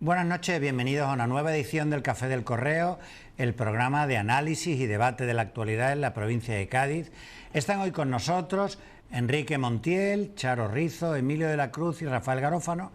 Buenas noches, bienvenidos a una nueva edición del Café del Correo, el programa de análisis y debate de la actualidad en la provincia de Cádiz. Están hoy con nosotros Enrique Montiel, Charo Rizo, Emilio de la Cruz y Rafael Garófano.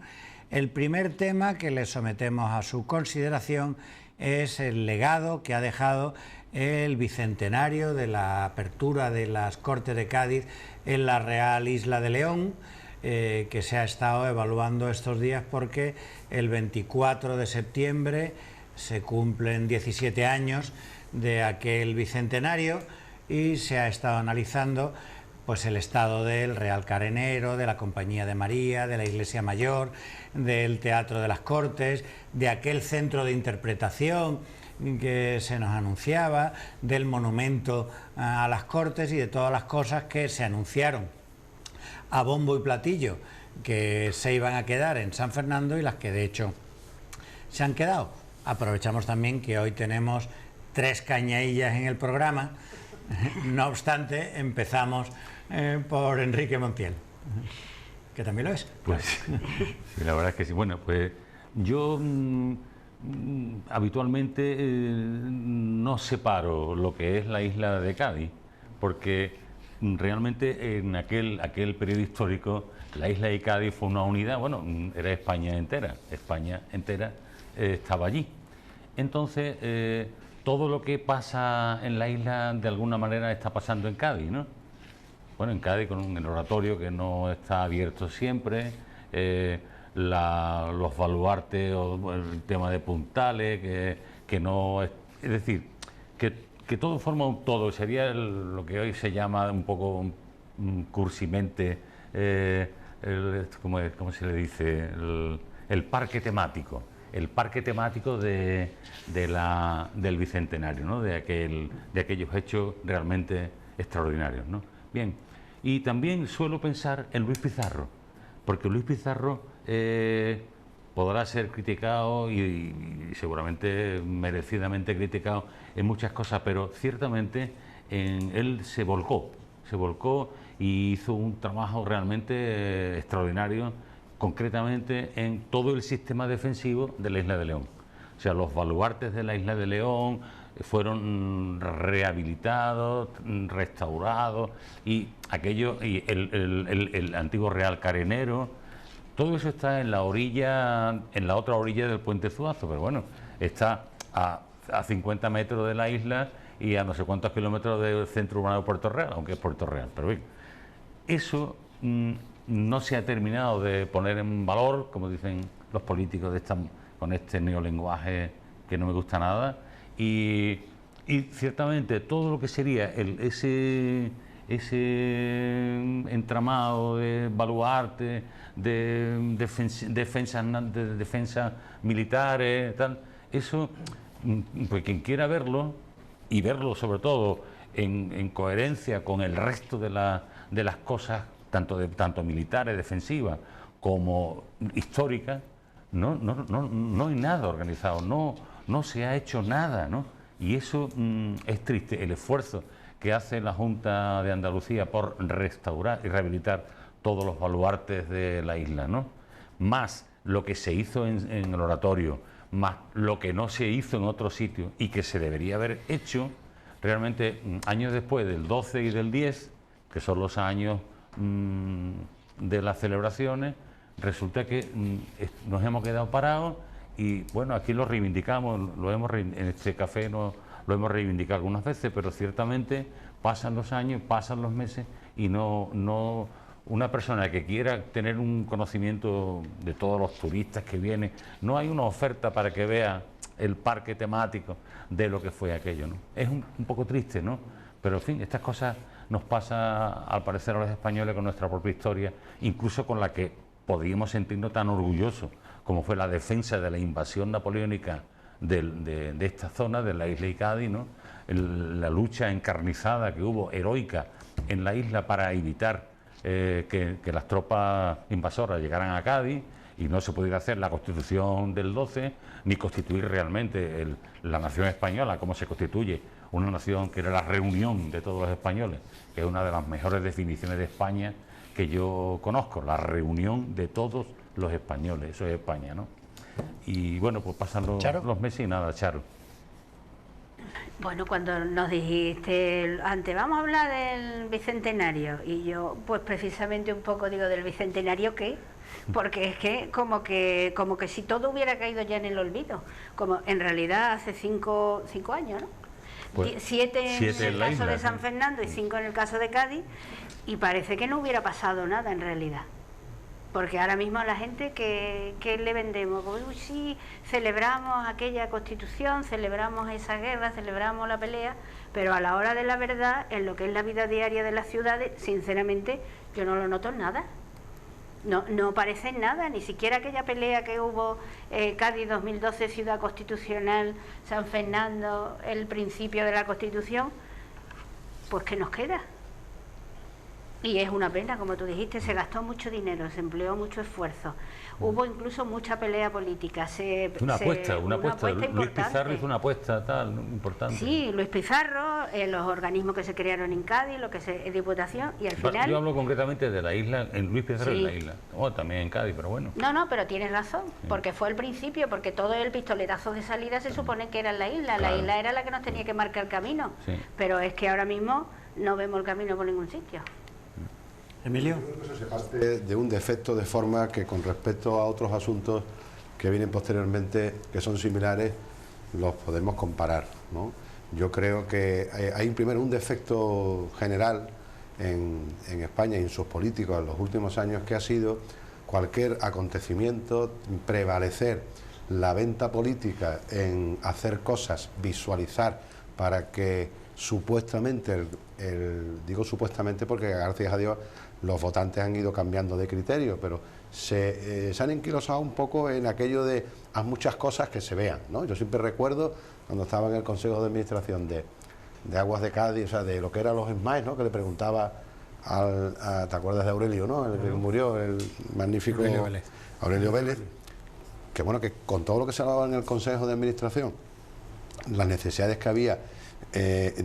El primer tema que les sometemos a su consideración es el legado que ha dejado el bicentenario de la apertura de las Cortes de Cádiz en la Real Isla de León, que se ha estado evaluando estos días porque el 24 de septiembre se cumplen 17 años de aquel bicentenario y se ha estado analizando pues el estado del Real Carenero, de la Compañía de María, de la Iglesia Mayor, del Teatro de las Cortes, de aquel centro de interpretación que se nos anunciaba, del monumento a las Cortes y de todas las cosas que se anunciaron a bombo y platillo que se iban a quedar en San Fernando y las que de hecho se han quedado. Aprovechamos también que hoy tenemos 3 cañadillas en el programa. No obstante, empezamos por Enrique Montiel, que también lo es. Pues sí, la verdad es que sí. Bueno, pues yo habitualmente no separo lo que es la isla de Cádiz, porque realmente en aquel periodo histórico la isla de Cádiz fue una unidad, bueno, era España entera estaba allí. Entonces, todo lo que pasa en la isla de alguna manera está pasando en Cádiz, ¿no? Bueno, en Cádiz con el oratorio que no está abierto siempre, los baluartes o el tema de puntales, que no es decir, que todo forma un todo, sería lo que hoy se llama un poco cursimente, ¿cómo se le dice? El parque temático. El parque temático del Bicentenario, ¿no? de aquellos hechos realmente extraordinarios, ¿no? Bien, y también suelo pensar en Luis Pizarro, porque Luis Pizarro podrá ser criticado y seguramente merecidamente criticado en muchas cosas, pero ciertamente él se volcó y hizo un trabajo realmente extraordinario, concretamente en todo el sistema defensivo de la Isla de León. O sea, los baluartes de la Isla de León fueron rehabilitados, restaurados, y el antiguo Real Carenero, todo eso está en la otra orilla del Puente Zuazo, pero bueno, está a 50 metros de la isla y a no sé cuántos kilómetros del centro urbano de Puerto Real, aunque es Puerto Real, pero bien, eso no se ha terminado de poner en valor, como dicen los políticos con este neolenguaje que no me gusta nada, y ciertamente todo lo que sería ese entramado de baluarte, de defensas militares, tal, eso, pues quien quiera verlo, y verlo sobre todo en coherencia con el resto de las cosas, tanto militares, defensivas, como históricas, no hay nada organizado, no se ha hecho nada, ¿no? Y eso es triste, el esfuerzo que hace la Junta de Andalucía por restaurar y rehabilitar todos los baluartes de la isla, ¿no? Más lo que se hizo en el oratorio, más lo que no se hizo en otros sitios y que se debería haber hecho realmente años después del 12 y del 10, que son los años de las celebraciones, resulta que nos hemos quedado parados y bueno, aquí lo reivindicamos, en este café lo hemos reivindicado algunas veces, pero ciertamente pasan los años, pasan los meses y no una persona que quiera tener un conocimiento de todos los turistas que vienen, no hay una oferta para que vea el parque temático de lo que fue aquello, ¿no? Es un poco triste, ¿no? Pero en fin, estas cosas nos pasa al parecer a los españoles con nuestra propia historia, incluso con la que podríamos sentirnos tan orgullosos como fue la defensa de la invasión napoleónica de esta zona, de la isla de Cádiz, ¿no? La lucha encarnizada que hubo, heroica, en la isla para evitar que las tropas invasoras llegaran a Cádiz y no se pudiera hacer la Constitución del 12, ni constituir realmente la nación española, como se constituye una nación que era la reunión de todos los españoles, que es una de las mejores definiciones de España que yo conozco, la reunión de todos los españoles, eso es España, ¿no? Y bueno, pues pasan los meses y nada, Charo. Bueno, cuando nos dijiste antes, vamos a hablar del Bicentenario, y yo pues precisamente un poco digo, ¿del Bicentenario qué? Porque es que como que si todo hubiera caído ya en el olvido, como en realidad hace cinco años, ¿no? Pues, 7 en el caso isla, de San Fernando y 5 en el caso de Cádiz, y parece que no hubiera pasado nada en realidad. Porque ahora mismo a la gente que le vendemos, uy, sí, celebramos aquella Constitución, celebramos esa guerra, celebramos la pelea, pero a la hora de la verdad, en lo que es la vida diaria de las ciudades, sinceramente, yo no lo noto en nada. No parece en nada, ni siquiera aquella pelea que hubo Cádiz 2012, Ciudad Constitucional, San Fernando, el principio de la Constitución, pues ¿qué nos queda? Y es una pena, como tú dijiste, se gastó mucho dinero, se empleó mucho esfuerzo, hubo incluso mucha pelea política. Una apuesta. Luis importante. Pizarro hizo una apuesta tal importante. Sí, Luis Pizarro, los organismos que se crearon en Cádiz, lo que se Diputación, y al final... Yo hablo concretamente de la isla, en Luis Pizarro sí. en la isla, también en Cádiz, pero bueno. No, pero tienes razón, porque fue el principio, porque todo el pistoletazo de salida se supone que era en la isla, claro. La isla era la que nos tenía que marcar el camino, sí. Pero es que ahora mismo no vemos el camino por ningún sitio. Emilio. Yo creo que eso se parte de un defecto de forma que con respecto a otros asuntos que vienen posteriormente, que son similares, los podemos comparar, ¿no? Yo creo que hay primero un defecto general en España y en sus políticos en los últimos años, que ha sido cualquier acontecimiento prevalecer la venta política en hacer cosas, visualizar para que supuestamente, digo supuestamente porque gracias a Dios los votantes han ido cambiando de criterio, pero se han enquilosado un poco en aquello de haz muchas cosas que se vean, ¿no? Yo siempre recuerdo cuando estaba en el Consejo de Administración de Aguas de Cádiz, o sea, de lo que eran los SMAES, ¿no? Que le preguntaba ¿te acuerdas de Aurelio, no? El que murió, el magnífico Aurelio Vélez, que bueno, que con todo lo que se hablaba en el Consejo de Administración, las necesidades que había,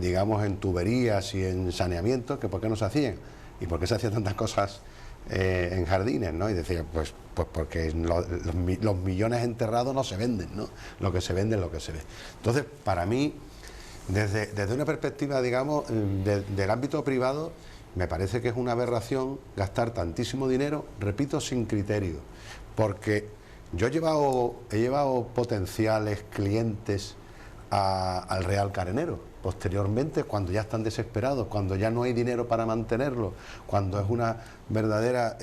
digamos, en tuberías y en saneamiento, que por qué no se hacían y por qué se hacían tantas cosas en jardines, ¿no? Y decía, pues porque los millones enterrados no se venden, ¿no? Lo que se vende es lo que se ve. Entonces, para mí, desde una perspectiva, digamos, del ámbito privado, me parece que es una aberración gastar tantísimo dinero, repito, sin criterio, porque yo he llevado potenciales clientes al Real Carenero. Posteriormente, cuando ya están desesperados, cuando ya no hay dinero para mantenerlo, cuando es una verdadera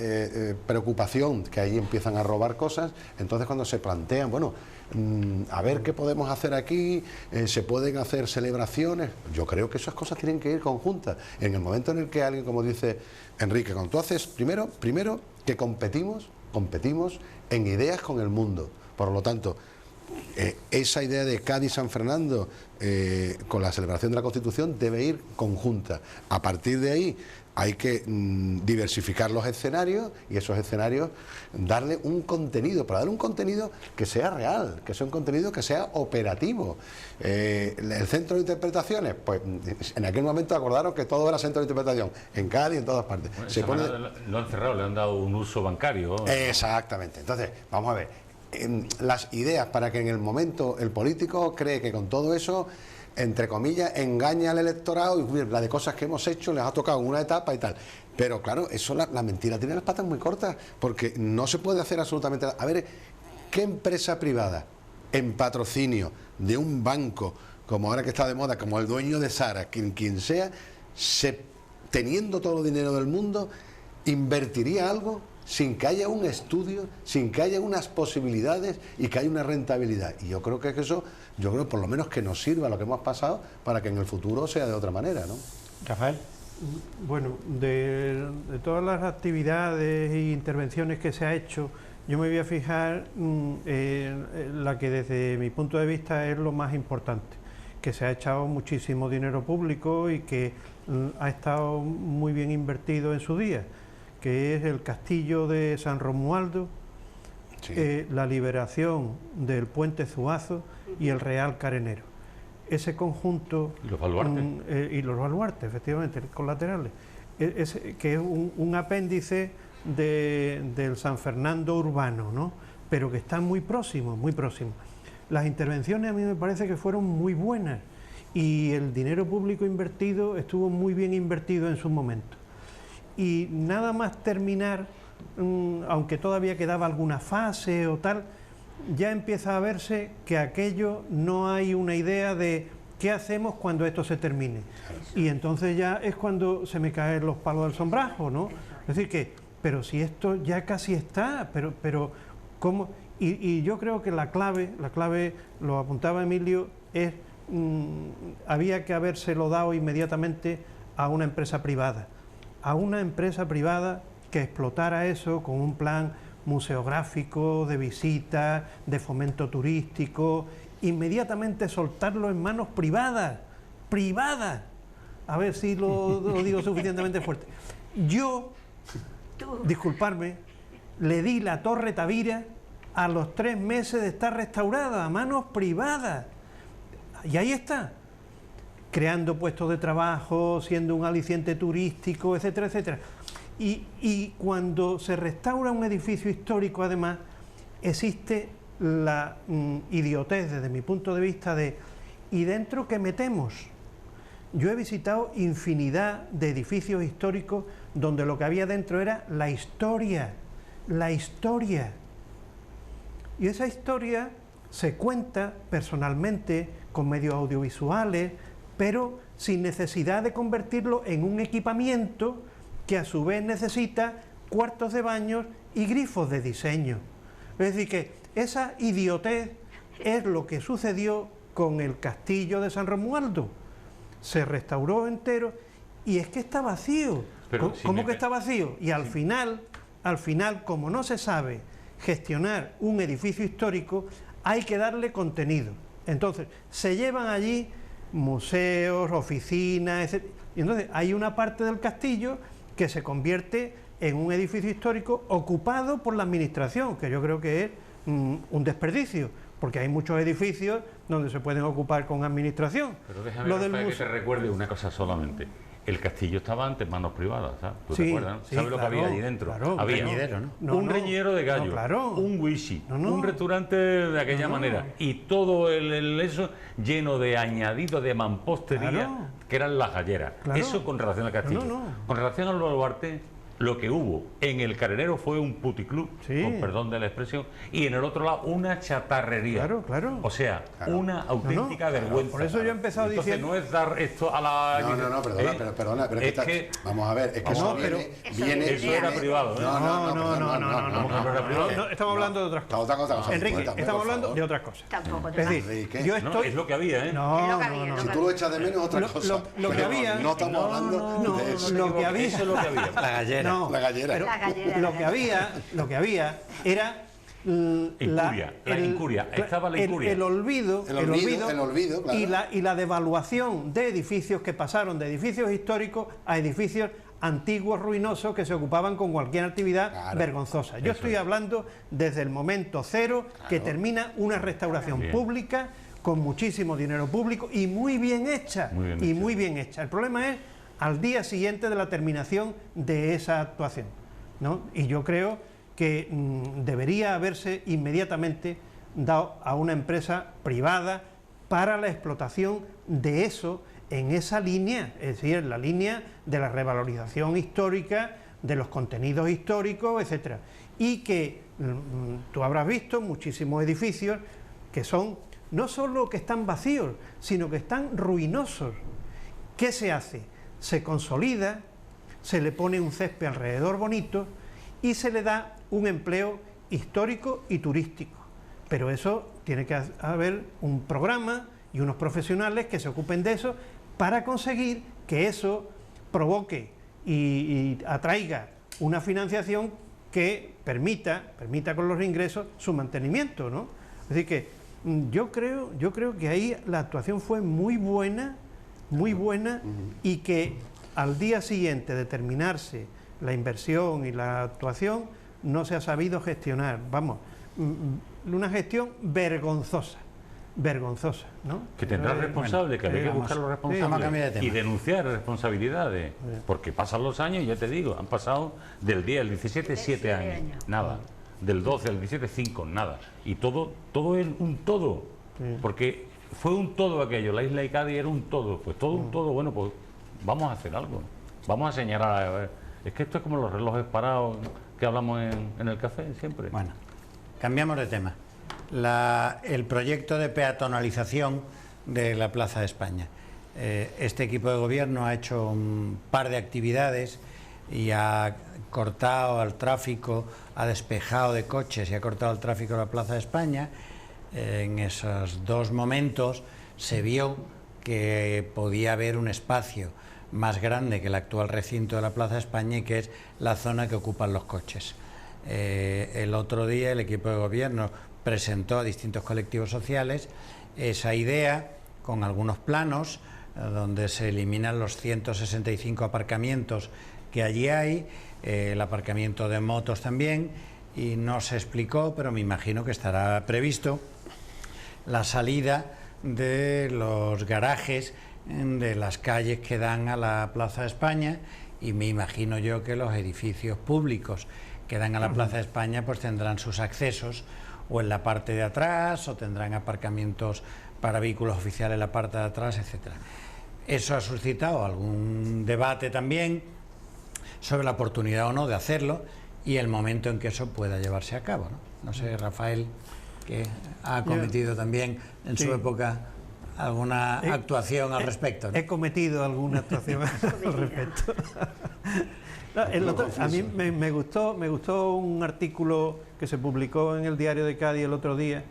preocupación, que ahí empiezan a robar cosas, entonces cuando se plantean, bueno, a ver qué podemos hacer aquí, se pueden hacer celebraciones. Yo creo que esas cosas tienen que ir conjuntas. En el momento en el que alguien, como dice Enrique, cuando tú haces, primero que competimos en ideas con el mundo. Por lo tanto, esa idea de Cádiz-San Fernando con la celebración de la Constitución debe ir conjunta. A partir de ahí hay que diversificar los escenarios y esos escenarios darle un contenido, para dar un contenido que sea real, que sea un contenido que sea operativo. El centro de interpretaciones, pues en aquel momento acordaron que todo era centro de interpretación, en Cádiz, en todas partes. Bueno, lo han cerrado, le han dado un uso bancario. Exactamente. Entonces, vamos a ver. Las ideas para que en el momento el político cree que con todo eso, entre comillas, engaña al electorado y la de cosas que hemos hecho les ha tocado en una etapa y tal. Pero claro, eso la mentira tiene las patas muy cortas, porque no se puede hacer absolutamente nada. A ver, ¿qué empresa privada en patrocinio de un banco, como ahora que está de moda, como el dueño de Zara, quien sea, teniendo todo el dinero del mundo, invertiría algo sin que haya un estudio, sin que haya unas posibilidades y que haya una rentabilidad? Y yo creo que eso, por lo menos que nos sirva lo que hemos pasado para que en el futuro sea de otra manera, ¿no? Rafael. Bueno, de todas las actividades e intervenciones que se ha hecho, yo me voy a fijar en la que desde mi punto de vista es lo más importante, que se ha echado muchísimo dinero público y que ha estado muy bien invertido en su día, que es el castillo de San Romualdo, sí. La liberación del puente Zuazo y el Real Carenero. Ese conjunto... Y los baluartes. Y los baluartes, efectivamente, colaterales. Que es un apéndice del San Fernando urbano, ¿no? pero que están muy próximos, muy próximos. Las intervenciones a mí me parece que fueron muy buenas y el dinero público invertido estuvo muy bien invertido en su momento. Y nada más terminar, aunque todavía quedaba alguna fase o tal, ya empieza a verse que aquello no hay una idea de qué hacemos cuando esto se termine. Y entonces ya es cuando se me caen los palos del sombrajo, ¿no? Es decir que, pero si esto ya casi está, pero ¿cómo? Y yo creo que la clave, lo apuntaba Emilio, es había que habérselo dado inmediatamente a una empresa privada. A una empresa privada que explotara eso con un plan museográfico, de visita, de fomento turístico, inmediatamente soltarlo en manos privadas, a ver si lo digo suficientemente fuerte. Yo, disculparme, le di la Torre Tavira a los 3 meses de estar restaurada, a manos privadas, y ahí está, creando puestos de trabajo, siendo un aliciente turístico, etcétera, etcétera. Y cuando se restaura un edificio histórico, además, existe la idiotez, desde mi punto de vista, de ¿y dentro qué metemos? Yo he visitado infinidad de edificios históricos donde lo que había dentro era la historia. Y esa historia se cuenta personalmente con medios audiovisuales, pero sin necesidad de convertirlo en un equipamiento que a su vez necesita cuartos de baños y grifos de diseño. Es decir, que esa idiotez es lo que sucedió con el castillo de San Romualdo. Se restauró entero y es que está vacío. Pero ¿Cómo que está vacío? Y al final, como no se sabe gestionar un edificio histórico, hay que darle contenido. Entonces, se llevan allí museos, oficinas, etc. Y entonces hay una parte del castillo que se convierte en un edificio histórico ocupado por la administración, que yo creo que es un desperdicio, porque hay muchos edificios donde se pueden ocupar con administración. Pero déjame que te recuerde una cosa solamente. El castillo estaba antes en manos privadas, ¿sabes? ¿Tú te acuerdas? Sí, ¿Sabes lo claro, que había allí dentro? Claro, había reñidero, ¿no? un reñidero de gallo, claro. un wishi, No. un restaurante de aquella manera, y todo eso lleno de añadidos de mampostería, Claro. que eran las galleras. Claro. Eso con relación al castillo. No. Con relación al baluarte, lo que hubo en el Carenero fue un puticlub, Sí. con perdón de la expresión, y en el otro lado una chatarrería. Claro. O sea, una auténtica vergüenza. Por eso yo he empezado Entonces, diciendo... no es dar esto a la... No, perdona, pero es que... vamos a ver, es que No, eso viene... Eso era privado, ¿eh? No, estamos hablando de otras cosas. Otra cosa. Enrique, Cuéntame, estamos por hablando favor. de otras cosas. Tampoco te Es pases. decir, Enrique. yo No, estoy... es lo que había, ¿eh? Es lo que había, No. Si tú lo echas de menos es otra cosa. Lo que Pero había... no estamos hablando de eso. Lo que había... Eso es lo que había. La gallera. No, La gallera. pero La gallera. lo que había era la incuria. Estaba la incuria. el olvido, El olvido, claro. y la devaluación de edificios que pasaron de edificios históricos a edificios antiguos ruinosos que se ocupaban con cualquier actividad vergonzosa. Yo estoy hablando desde el momento cero que termina una restauración pública con muchísimo dinero público y muy bien hecha. Muy bien hecha. El problema es al día siguiente de la terminación de esa actuación, ¿no? Y yo creo que debería haberse inmediatamente dado a una empresa privada para la explotación de eso en esa línea, es decir, en la línea de la revalorización histórica, de los contenidos históricos, etcétera. Y que tú habrás visto muchísimos edificios que son no solo que están vacíos, sino que están ruinosos. ¿Qué se hace? Se consolida, se le pone un césped alrededor bonito y se le da un empleo histórico y turístico. Pero eso tiene que haber un programa y unos profesionales que se ocupen de eso para conseguir que eso provoque y atraiga una financiación que permita con los ingresos su mantenimiento, ¿no? Es decir que yo creo que ahí la actuación fue muy buena y que al día siguiente de terminarse la inversión y la actuación no se ha sabido gestionar, vamos, una gestión vergonzosa, ¿no? Que tendrá responsables, que habría que buscar los responsables y denunciar responsabilidades, porque pasan los años, ya te digo, han pasado del día del 17 7 años, nada. del 12 al 17 5, nada. Y todo es un todo, porque fue un todo aquello, la isla de Cádiz era un todo, pues todo un todo, bueno, pues vamos a hacer algo, vamos a señalar, a ver. Es que esto es como los relojes parados que hablamos en el café siempre. Bueno, cambiamos de tema. El proyecto de peatonalización de la Plaza de España. Este equipo de gobierno ha hecho un par de actividades y ha cortado el tráfico, ha despejado de coches y ha cortado el tráfico de la Plaza de España. En esos dos momentos se vio que podía haber un espacio más grande que el actual recinto de la Plaza de España y que es la zona que ocupan los coches. El otro día el equipo de gobierno presentó a distintos colectivos sociales esa idea con algunos planos donde se eliminan los 165 aparcamientos que allí hay, el aparcamiento de motos también, y no se explicó, pero me imagino que estará previsto la salida de los garajes de las calles que dan a la Plaza de España, y me imagino yo que los edificios públicos que dan a la Plaza de España pues tendrán sus accesos o en la parte de atrás, o tendrán aparcamientos para vehículos oficiales en la parte de atrás, etcétera. Eso ha suscitado algún debate también sobre la oportunidad o no de hacerlo y el momento en que eso pueda llevarse a cabo, ¿no? No sé, Rafael, que ha cometido también en su época alguna actuación al respecto, ¿no? He cometido alguna actuación al respecto. A mí me gustó un artículo que se publicó en el Diario de Cádiz el otro día,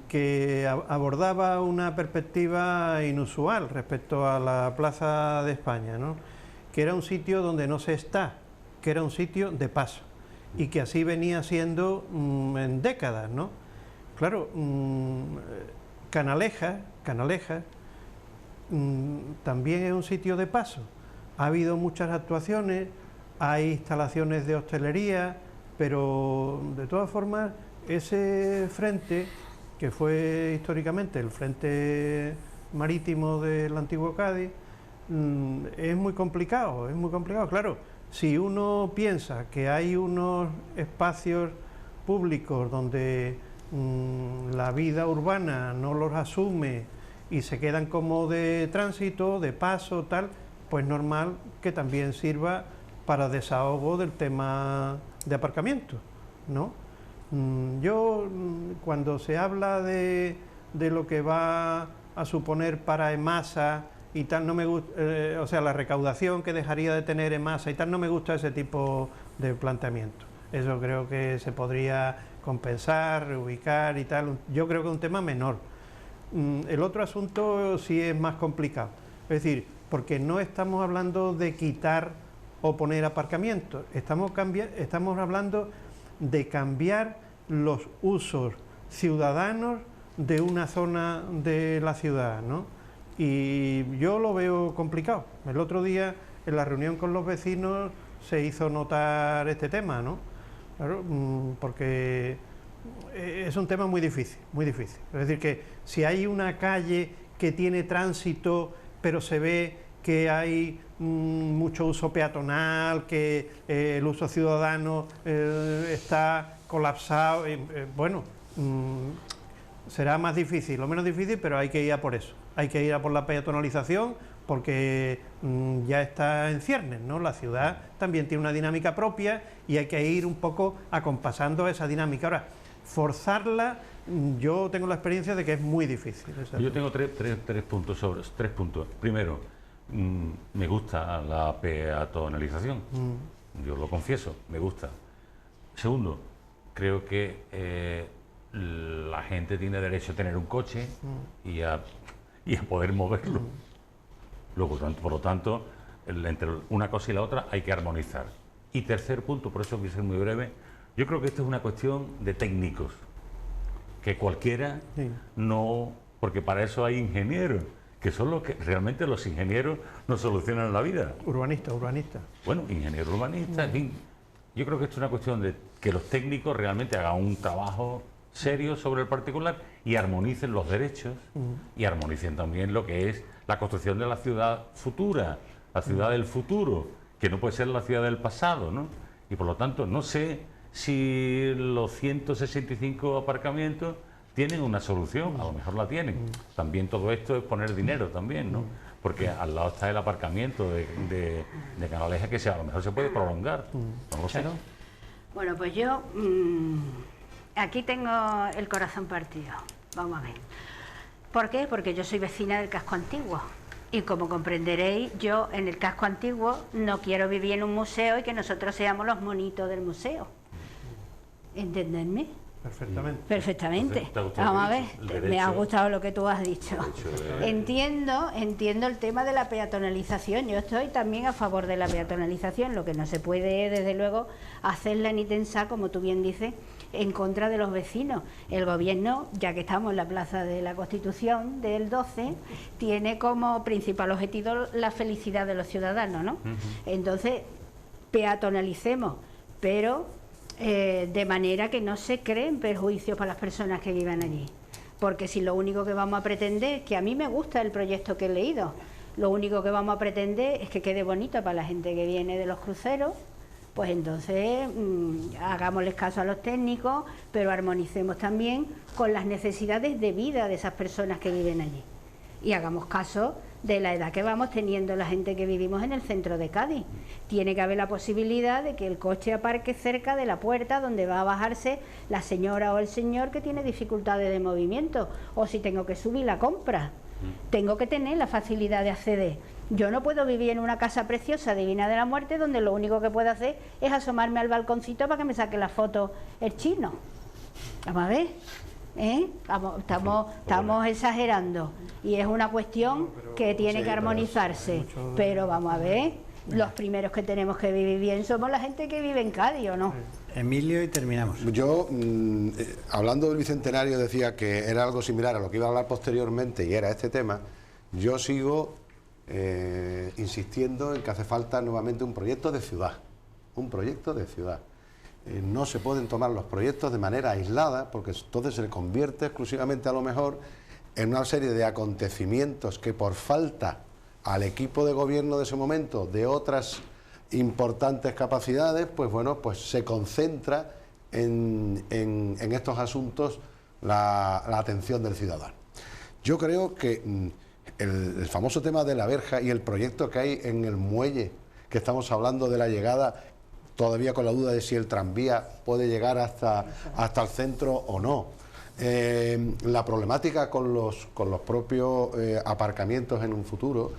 que abordaba una perspectiva inusual respecto a la Plaza de España, ¿no? Que era un sitio donde no se está, que era un sitio de paso, y que así venía siendo en décadas, ¿no? Claro, Canalejas también es un sitio de paso. Ha habido muchas actuaciones, hay instalaciones de hostelería, pero de todas formas ese frente, que fue históricamente el frente marítimo del antiguo Cádiz, es muy complicado, Claro, si uno piensa que hay unos espacios públicos donde la vida urbana no los asume y se quedan como de tránsito, de paso, tal, pues normal que también sirva para desahogo del tema de aparcamiento, ¿no? Yo, cuando se habla de lo que va a suponer para EMASA y tal, no me gusta, o sea, la recaudación que dejaría de tener EMASA y tal, no me gusta ese tipo de planteamiento. Eso creo que se podría compensar, reubicar y tal. Yo creo que es un tema menor. El otro asunto sí es más complicado. Es decir, porque no estamos hablando de quitar o poner aparcamientos, estamos hablando de cambiar los usos ciudadanos de una zona de la ciudad, ¿no? Y yo lo veo complicado. El otro día, en la reunión con los vecinos, se hizo notar este tema, ¿no? Claro, porque es un tema muy difícil, muy difícil. Es decir, que si hay una calle que tiene tránsito, pero se ve que hay mucho uso peatonal, que el uso ciudadano está colapsado, bueno, será más difícil, lo menos difícil, pero hay que ir a por eso. Hay que ir a por la peatonalización porque ya está en ciernes, ¿no? La ciudad también tiene una dinámica propia y hay que ir un poco acompasando esa dinámica. Ahora, forzarla, yo tengo la experiencia de que es muy difícil. Yo tengo tres puntos sobre tres puntos. Primero, me gusta la peatonalización, yo lo confieso, me gusta. Segundo, creo que la gente tiene derecho a tener un coche y a poder moverlo. Luego, por lo tanto, entre una cosa y la otra hay que armonizar. Y tercer punto, por eso voy a ser muy breve, yo creo que esto es una cuestión de técnicos, que cualquiera no, porque para eso hay ingenieros, que son los que realmente los ingenieros nos solucionan la vida. Urbanista. Bueno, ingeniero urbanista, en fin. Yo creo que esto es una cuestión de que los técnicos realmente hagan un trabajo serio sobre el particular y armonicen los derechos y armonicen también lo que es la construcción de la ciudad futura, la ciudad del futuro, que no puede ser la ciudad del pasado, ¿no? Y por lo tanto, no sé si los 165 aparcamientos tienen una solución, a lo mejor la tienen. También todo esto es poner dinero también, ¿no? Porque al lado está el aparcamiento de Canalejas, que a lo mejor se puede prolongar, no lo sé. Bueno, pues yo aquí tengo el corazón partido, vamos a ver. ¿Por qué? Porque yo soy vecina del casco antiguo. Y como comprenderéis, yo en el casco antiguo no quiero vivir en un museo y que nosotros seamos los monitos del museo. ¿Entenderme? Perfectamente. Perfectamente. Entonces, vamos a ver, me ha gustado lo que tú has dicho. Entiendo el tema de la peatonalización. Yo estoy también a favor de la peatonalización. Lo que no se puede es, desde luego, hacerla ni tensar, como tú bien dices, en contra de los vecinos. El gobierno, ya que estamos en la Plaza de la Constitución del 12, tiene como principal objetivo la felicidad de los ciudadanos, ¿no? Entonces, peatonalicemos, pero de manera que no se creen perjuicios para las personas que vivan allí. Porque si lo único que vamos a pretender, que a mí me gusta el proyecto que he leído, lo único que vamos a pretender es que quede bonito para la gente que viene de los cruceros, pues entonces hagámosles caso a los técnicos, pero armonicemos también con las necesidades de vida de esas personas que viven allí. Y hagamos caso de la edad que vamos teniendo la gente que vivimos en el centro de Cádiz. Tiene que haber la posibilidad de que el coche aparque cerca de la puerta donde va a bajarse la señora o el señor que tiene dificultades de movimiento, o si tengo que subir la compra, tengo que tener la facilidad de acceder. Yo no puedo vivir en una casa preciosa divina de la muerte donde lo único que puedo hacer es asomarme al balconcito para que me saque la foto el chino. Vamos a ver. Estamos exagerando y es una cuestión que tiene que armonizarse, pero vamos a ver, los primeros que tenemos que vivir bien somos la gente que vive en Cádiz, ¿o no? Emilio, y terminamos. Yo, hablando del Bicentenario, decía que era algo similar a lo que iba a hablar posteriormente y era este tema. Yo sigo insistiendo en que hace falta nuevamente un proyecto de ciudad, no se pueden tomar los proyectos de manera aislada, porque entonces se convierte exclusivamente a lo mejor en una serie de acontecimientos que, por falta al equipo de gobierno de ese momento de otras importantes capacidades, pues bueno, pues se concentra en estos asuntos la atención del ciudadano. Yo creo que el famoso tema de la verja y el proyecto que hay en el muelle, que estamos hablando de la llegada, todavía con la duda de si el tranvía puede llegar hasta el centro o no. La problemática con los propios aparcamientos en un futuro,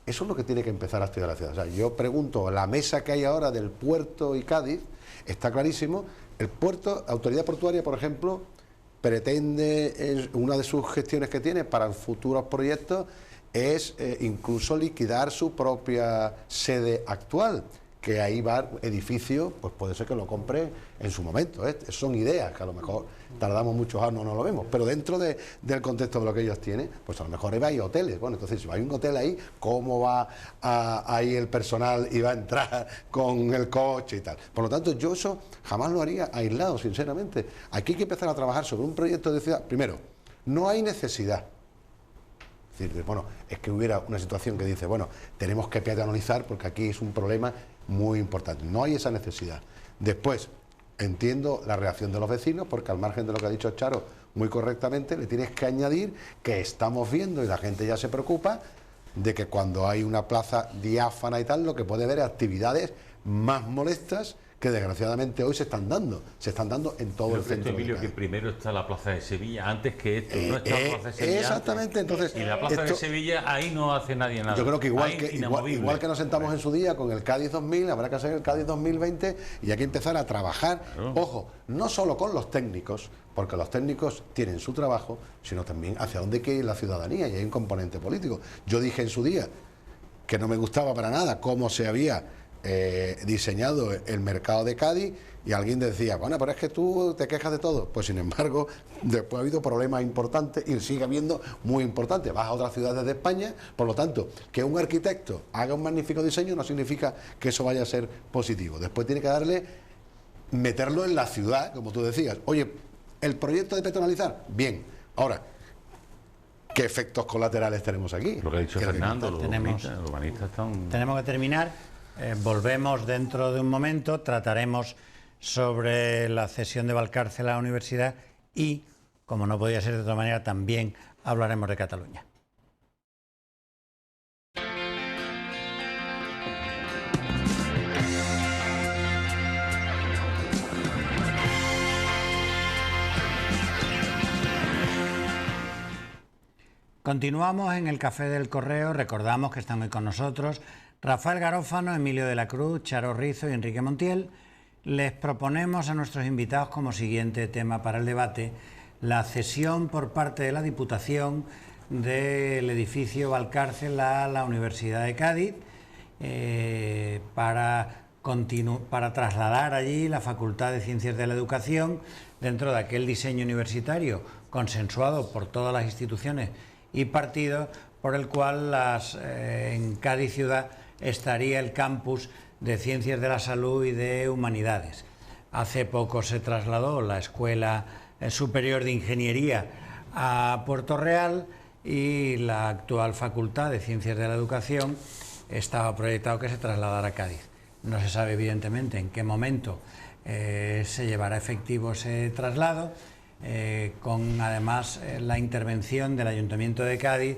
eso es lo que tiene que empezar a estudiar la ciudad. O sea, yo pregunto, la mesa que hay ahora del puerto y Cádiz, está clarísimo, el puerto, Autoridad Portuaria, por ejemplo, pretende, una de sus gestiones que tiene para futuros proyectos es incluso liquidar su propia sede actual, que ahí va edificio, pues puede ser que lo compre en su momento. Son ideas que a lo mejor tardamos muchos años, no lo vemos, pero dentro del contexto de lo que ellos tienen, pues a lo mejor hay hoteles. Bueno, entonces si hay un hotel ahí, ¿cómo va ahí el personal y va a entrar con el coche y tal? Por lo tanto, yo eso jamás lo haría aislado, sinceramente. Aquí hay que empezar a trabajar sobre un proyecto de ciudad. Primero, no hay necesidad. Es decir, bueno, es que hubiera una situación que dice, bueno, tenemos que peatonalizar porque aquí es un problema muy importante. No hay esa necesidad. Después, entiendo la reacción de los vecinos, porque al margen de lo que ha dicho Charo muy correctamente, le tienes que añadir que estamos viendo, y la gente ya se preocupa, de que cuando hay una plaza diáfana y tal, lo que puede haber es actividades más molestas que desgraciadamente hoy se están dando en todo el centro. Emilio, que primero está la Plaza de Sevilla, antes que esto, no está la Plaza de Sevilla. Exactamente, entonces... Y la Plaza de Sevilla, ahí no hace nadie nada. Yo creo que igual que nos sentamos en su día con el Cádiz 2000, habrá que hacer el Cádiz 2020 y hay que empezar a trabajar, ojo, no solo con los técnicos, porque los técnicos tienen su trabajo, sino también hacia dónde quiere ir la ciudadanía, y hay un componente político. Yo dije en su día que no me gustaba para nada cómo se había diseñado el mercado de Cádiz, y alguien decía, bueno, pero es que tú te quejas de todo. Pues sin embargo, después ha habido problemas importantes y sigue habiendo muy importantes. Vas a otras ciudades de España, por lo tanto, que un arquitecto haga un magnífico diseño no significa que eso vaya a ser positivo. Después tiene que meterlo en la ciudad, como tú decías. Oye, el proyecto de peatonalizar, bien. Ahora, ¿qué efectos colaterales tenemos aquí? Lo que ha dicho Fernando, los urbanistas están... Tenemos que terminar. Volvemos dentro de un momento, trataremos sobre la cesión de Valcárcel a la universidad y, como no podía ser de otra manera, también hablaremos de Cataluña. Continuamos en el Café del Correo. Recordamos que están hoy con nosotros Rafael Garófano, Emilio de la Cruz, Charo Rizo y Enrique Montiel. Les proponemos a nuestros invitados como siguiente tema para el debate la cesión por parte de la Diputación del edificio Valcárcel a la Universidad de Cádiz para trasladar allí la Facultad de Ciencias de la Educación dentro de aquel diseño universitario consensuado por todas las instituciones y partidos, por el cual en Cádiz ciudad estaría el campus de Ciencias de la Salud y de Humanidades. Hace poco se trasladó la Escuela Superior de Ingeniería a Puerto Real y la actual Facultad de Ciencias de la Educación estaba proyectado que se trasladara a Cádiz. No se sabe evidentemente en qué momento se llevará efectivo ese traslado, con además la intervención del Ayuntamiento de Cádiz,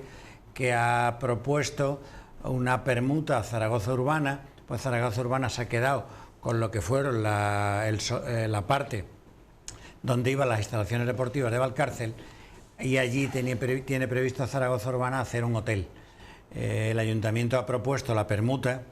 que ha propuesto una permuta a Zaragoza Urbana. Pues Zaragoza Urbana se ha quedado con lo que fueron la parte donde iban las instalaciones deportivas de Valcárcel, y allí tiene previsto Zaragoza Urbana hacer un hotel. El Ayuntamiento ha propuesto la permuta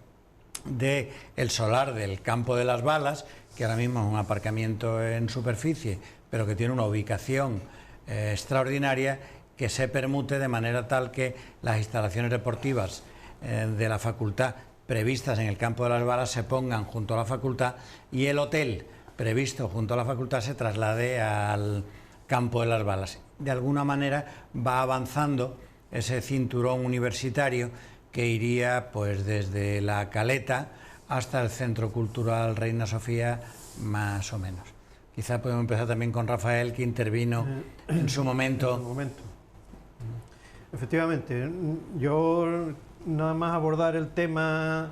del solar del Campo de las Balas, que ahora mismo es un aparcamiento en superficie, pero que tiene una ubicación extraordinaria, que se permute de manera tal que las instalaciones deportivas de la facultad previstas en el Campo de las Balas se pongan junto a la facultad y el hotel previsto junto a la facultad se traslade al Campo de las Balas. De alguna manera va avanzando ese cinturón universitario que iría pues desde la Caleta hasta el Centro Cultural Reina Sofía, más o menos. Quizá podemos empezar también con Rafael, que intervino en su momento. Efectivamente, yo nada más abordar el tema,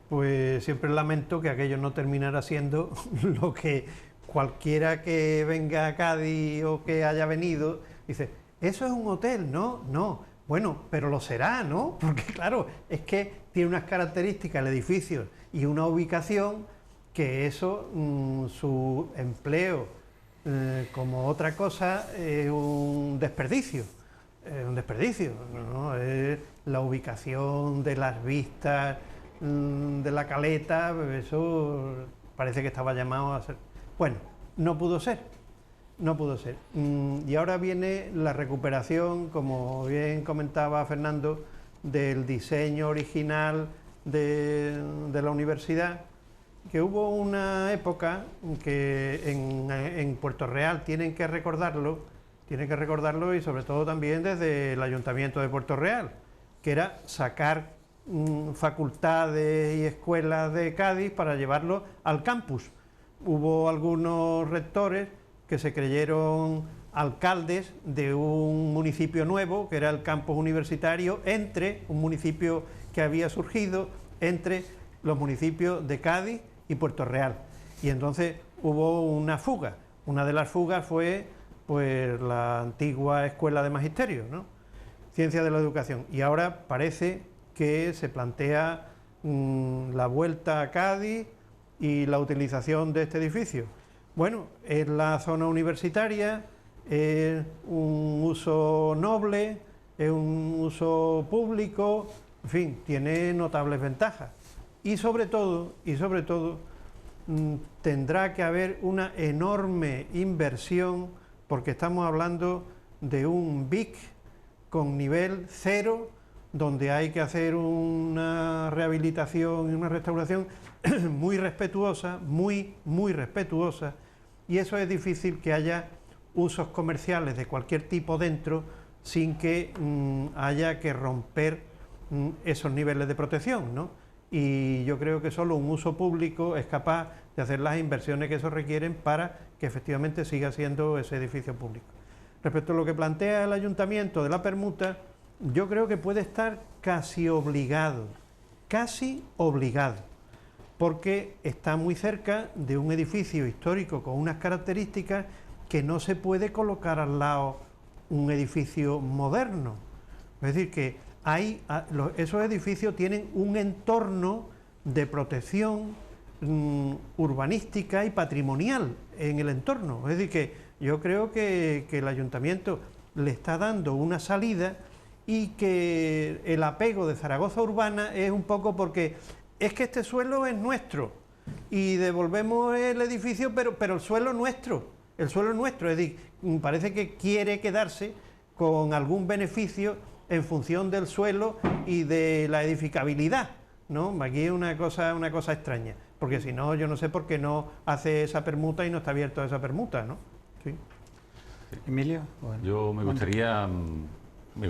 pues siempre lamento que aquello no terminara siendo lo que cualquiera que venga a Cádiz o que haya venido dice, eso es un hotel, ¿no? No, bueno, pero lo será, ¿no? Porque claro, es que tiene unas características el edificio y una ubicación que eso, su empleo como otra cosa es un desperdicio. ¿No? Es la ubicación de las vistas de la Caleta, eso parece que estaba llamado a ser. Bueno, no pudo ser. Y ahora viene la recuperación, como bien comentaba Fernando, del diseño original de la universidad, que hubo una época que en Puerto Real tienen que recordarlo y sobre todo también desde el Ayuntamiento de Puerto Real, que era sacar facultades y escuelas de Cádiz para llevarlo al campus. Hubo algunos rectores que se creyeron alcaldes de un municipio nuevo, que era el campus universitario, entre un municipio que había surgido entre los municipios de Cádiz y Puerto Real. Y entonces hubo una fuga. Una de las fugas fue pues la antigua Escuela de Magisterio, ¿no? Ciencia de la Educación. Y ahora parece que se plantea la vuelta a Cádiz y la utilización de este edificio. Bueno, es la zona universitaria, es un uso noble, es un uso público, en fin, tiene notables ventajas. Y sobre todo, tendrá que haber una enorme inversión, porque estamos hablando de un BIC con nivel 0, donde hay que hacer una rehabilitación y una restauración muy respetuosa, muy respetuosa, y eso es difícil que haya usos comerciales de cualquier tipo dentro sin que haya que romper esos niveles de protección, ¿no? Y yo creo que solo un uso público es capaz de hacer las inversiones que eso requieren para que efectivamente siga siendo ese edificio público. Respecto a lo que plantea el Ayuntamiento de la permuta, yo creo que puede estar casi obligado, porque está muy cerca de un edificio histórico con unas características que no se puede colocar al lado un edificio moderno. Es decir, que esos edificios tienen un entorno de protección urbanística y patrimonial en el entorno. Es decir, que yo creo que el ayuntamiento le está dando una salida y que el apego de Zaragoza Urbana es un poco porque es que este suelo es nuestro y devolvemos el edificio, pero el suelo es nuestro, es decir, parece que quiere quedarse con algún beneficio en función del suelo y de la edificabilidad, ¿no? Aquí es una cosa extraña, porque si no, yo no sé por qué no hace esa permuta y no está abierto a esa permuta, ¿no? Sí. Emilio. Bueno, yo me gustaría, voy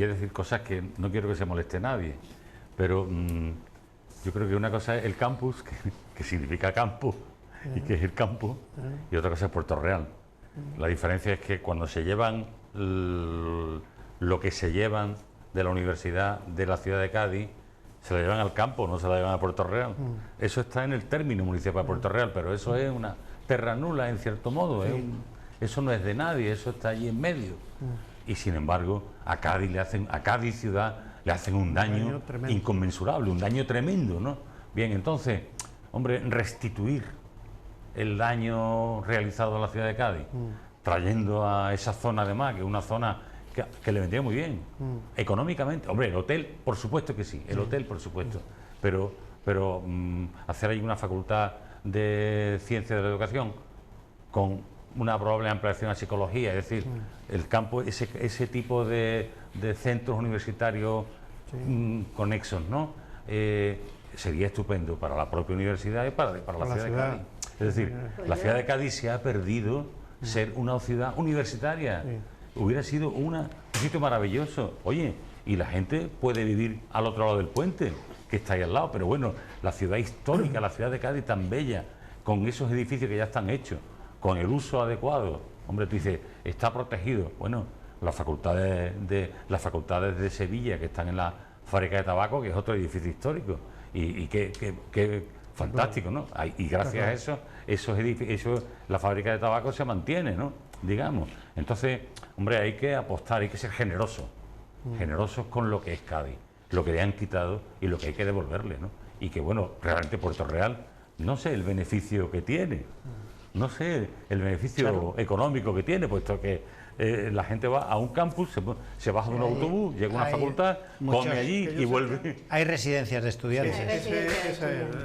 a decir cosas que no quiero que se moleste nadie, pero yo creo que una cosa es el campus, que significa campo, y que es el campo, y otra cosa es Puerto Real. La diferencia es que cuando se llevan lo que se llevan de la universidad de la ciudad de Cádiz, se la llevan al campo, no se la llevan a Puerto Real. Eso está en el término municipal de Puerto Real, pero eso es una terra nula en cierto modo, eso no es de nadie, eso está allí en medio. Y sin embargo, a Cádiz ciudad le hacen un daño inconmensurable, un daño tremendo, ¿no? Bien, entonces, hombre, restituir el daño realizado a la ciudad de Cádiz, trayendo a esa zona además, que es una zona que le vendría muy bien, económicamente. Hombre, el hotel, por supuesto que sí, el hotel, por supuesto, pero hacer ahí una facultad de ciencia de la educación con una probable ampliación a psicología, es decir, el campo, ese tipo de centros universitarios conexos, ¿no? Sería estupendo para la propia universidad y para la ciudad de Cádiz. Es decir, la ciudad de Cádiz se ha perdido ser una ciudad universitaria. Hubiera sido un sitio maravilloso. Oye, y la gente puede vivir al otro lado del puente, que está ahí al lado, pero bueno, la ciudad histórica, la ciudad de Cádiz tan bella, con esos edificios que ya están hechos, con el uso adecuado. Hombre, tú dices, está protegido. Bueno, las facultades de Sevilla, que están en la fábrica de tabaco, que es otro edificio histórico, y que fantástico, ¿no? Y gracias a esos edificios, la fábrica de tabaco se mantiene, ¿no? Digamos. Entonces, hombre, hay que apostar, hay que ser generosos con lo que es Cádiz, lo que le han quitado y lo que hay que devolverle, ¿no? Y que, bueno, realmente Puerto Real, no sé el beneficio que tiene, no sé el beneficio económico que tiene, puesto que la gente va a un campus, se baja de un autobús, llega a una facultad, come allí y vuelve. Hay residencias de estudiantes.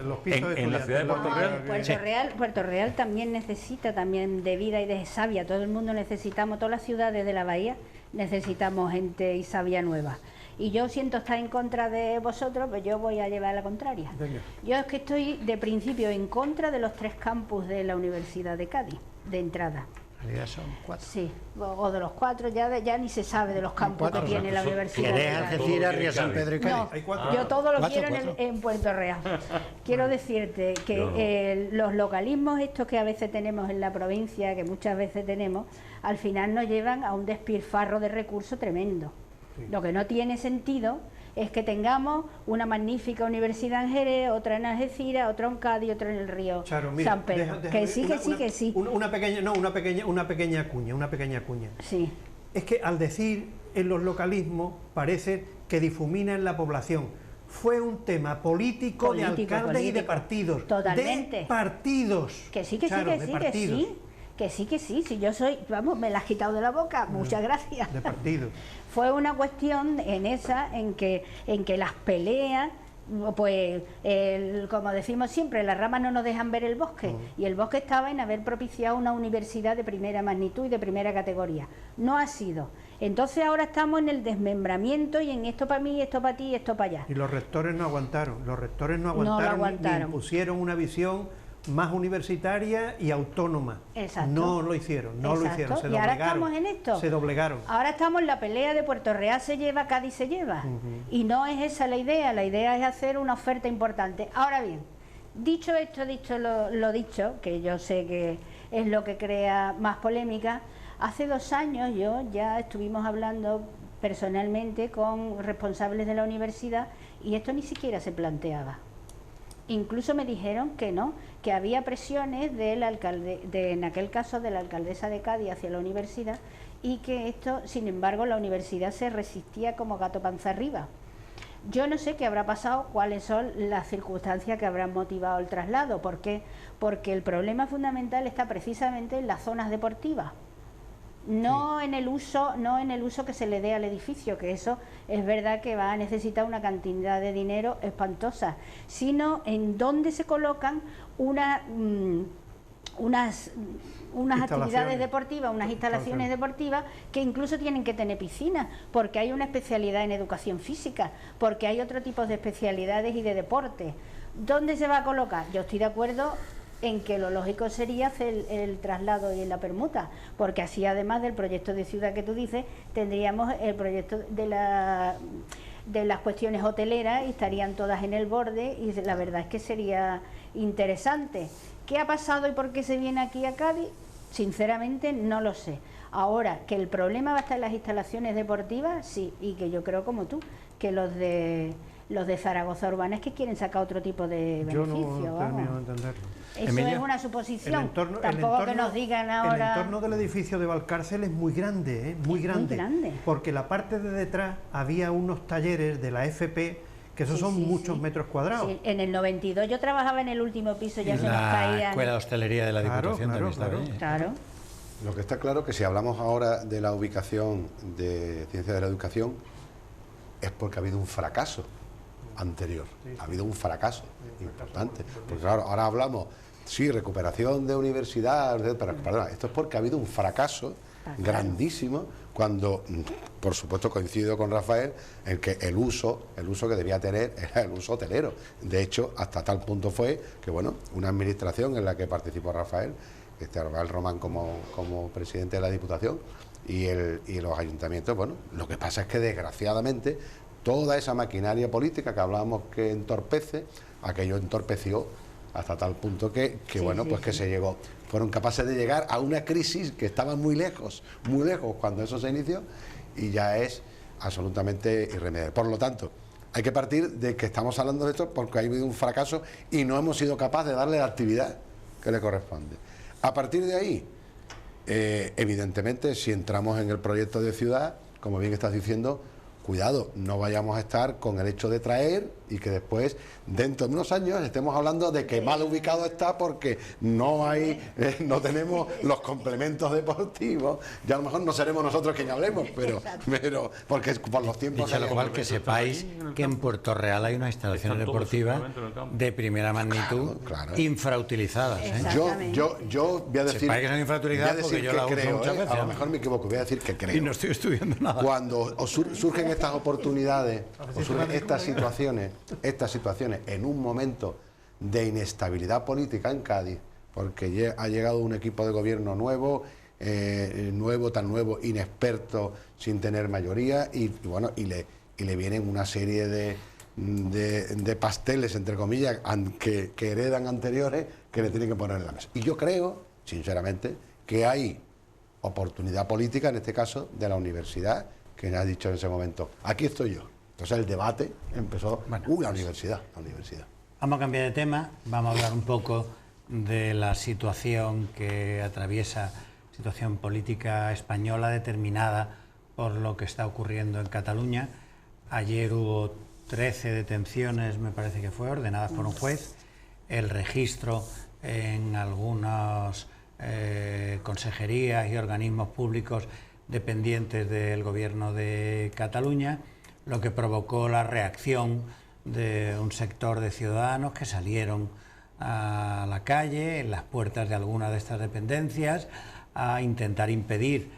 Los pisos en la ciudad de Puerto Real. Puerto Real también necesita de vida y de savia. Todo el mundo necesitamos, todas las ciudades de la bahía necesitamos gente y savia nueva. Y yo siento estar en contra de vosotros, pues yo voy a llevar la contraria. Venga. Yo es que estoy de principio en contra de los 3 campus de la Universidad de Cádiz, de entrada. En realidad son 4. Sí, o de los 4, ya ni se sabe de los campus que tiene la Universidad de Jerez, Cádiz. Algeciras, Río San Pedro y Cádiz. No, Hay 4. yo todo lo 4, quiero 4. en Puerto Real. Quiero decirte que los localismos estos que a veces tenemos en la provincia, que muchas veces tenemos, al final nos llevan a un despilfarro de recursos tremendo. Lo que no tiene sentido es que tengamos una magnífica universidad en Jerez, otra en Algeciras, otra en Cádiz, otra en el río Charo, mira, San Pedro. que sí. Una pequeña cuña. Sí. Es que al decir en los localismos parece que difuminan la población. Fue un tema político de alcaldes y de partidos. Totalmente. De partidos. Que sí, que Charo, sí, que sí. Si yo soy, vamos, me la has quitado de la boca, muchas gracias. De partidos. Fue una cuestión en que las peleas, pues como decimos siempre, las ramas no nos dejan ver el bosque, y el bosque estaba en haber propiciado una universidad de primera magnitud y de primera categoría. No ha sido. Entonces ahora estamos en el desmembramiento y en esto para mí, esto para ti, esto para allá. Y los rectores no aguantaron, aguantaron. Ni impusieron una visión más universitaria y autónoma. Exacto. No lo hicieron, se y doblegaron. ahora estamos en esto. Se doblegaron. Ahora estamos en la pelea de Puerto Real se lleva, Cádiz se lleva. Y no es esa la idea es hacer una oferta importante. Ahora bien, dicho lo dicho, que yo sé que es lo que crea más polémica, hace 2 años ya estuvimos hablando personalmente con responsables de la universidad y esto ni siquiera se planteaba. Incluso me dijeron que no, que había presiones del alcalde, en aquel caso de la alcaldesa de Cádiz hacia la universidad, y que esto, sin embargo, la universidad se resistía como gato panza arriba. Yo no sé qué habrá pasado, cuáles son las circunstancias que habrán motivado el traslado. ¿Por qué? Porque el problema fundamental está precisamente en las zonas deportivas. No en el uso que se le dé al edificio, que eso es verdad que va a necesitar una cantidad de dinero espantosa, sino en dónde se colocan unas actividades deportivas, unas instalaciones deportivas que incluso tienen que tener piscinas, porque hay una especialidad en educación física, porque hay otro tipo de especialidades y de deporte. ¿Dónde se va a colocar? Yo estoy de acuerdo en que lo lógico sería hacer el traslado y la permuta, porque así, además del proyecto de ciudad que tú dices, tendríamos el proyecto de las cuestiones hoteleras y estarían todas en el borde, y la verdad es que sería interesante. ¿Qué ha pasado y por qué se viene aquí a Cádiz? Sinceramente no lo sé. Ahora, que el problema va a estar en las instalaciones deportivas, sí, y que yo creo como tú, que los de Zaragoza Urbana es que quieren sacar otro tipo de beneficio. Yo no termino de entenderlo. Eso es una suposición. Tampoco que nos digan ahora... El entorno del edificio de Valcárcel es muy grande, muy grande. Porque la parte de detrás había unos talleres de la FP, que esos son muchos metros cuadrados. Sí, en el 92 yo trabajaba en el último piso, ya se nos caían... La Escuela de Hostelería de la Diputación también estaba ahí. Claro. Lo que está claro es que si hablamos ahora de la ubicación de Ciencias de la Educación, es porque ha habido un fracaso anterior. Ha habido un fracaso importante. Porque claro, ahora hablamos, sí, recuperación de universidad, pero perdona, esto es porque ha habido un fracaso grandísimo, cuando, por supuesto, coincido con Rafael en que el uso que debía tener era el uso hotelero. De hecho, hasta tal punto fue que, bueno, una administración en la que participó Rafael Román como presidente de la Diputación, y los ayuntamientos, bueno, lo que pasa es que desgraciadamente toda esa maquinaria política que hablábamos que entorpece, aquello entorpeció hasta tal punto que se llegó. Fueron capaces de llegar a una crisis que estaba muy lejos cuando eso se inició, y ya es absolutamente irremediable. Por lo tanto, hay que partir de que estamos hablando de esto porque ha habido un fracaso y no hemos sido capaces de darle la actividad que le corresponde. A partir de ahí, evidentemente, si entramos en el proyecto de ciudad, como bien estás diciendo, cuidado, no vayamos a estar con el hecho de traer y que después, dentro de unos años, estemos hablando de que mal ubicado está porque no tenemos los complementos deportivos. Ya a lo mejor no seremos nosotros quienes hablemos, pero porque por los tiempos... Dicho lo cual, que sepáis que en Puerto Real hay unas instalaciones deportivas de primera magnitud, infrautilizadas. Yo voy a decir... Sepáis que son infrautilizadas porque yo la uso muchas veces. A lo mejor me equivoco, voy a decir que creo. Y no estoy estudiando nada. Cuando surgen estas oportunidades, o surgen estas situaciones en un momento de inestabilidad política en Cádiz, porque ha llegado un equipo de gobierno nuevo, tan nuevo, inexperto, sin tener mayoría, y le vienen una serie de pasteles, entre comillas, que heredan anteriores, que le tienen que poner en la mesa. Y yo creo, sinceramente, que hay oportunidad política, en este caso, de la universidad, que me ha dicho en ese momento, aquí estoy yo. Entonces el debate empezó, la universidad. Vamos a cambiar de tema, vamos a hablar un poco de la situación que atraviesa, situación política española determinada por lo que está ocurriendo en Cataluña. Ayer hubo 13 detenciones, me parece que fue, ordenadas por un juez, el registro en algunas consejerías y organismos públicos dependientes del gobierno de Cataluña, lo que provocó la reacción de un sector de ciudadanos que salieron a la calle, en las puertas de alguna de estas dependencias, a intentar impedir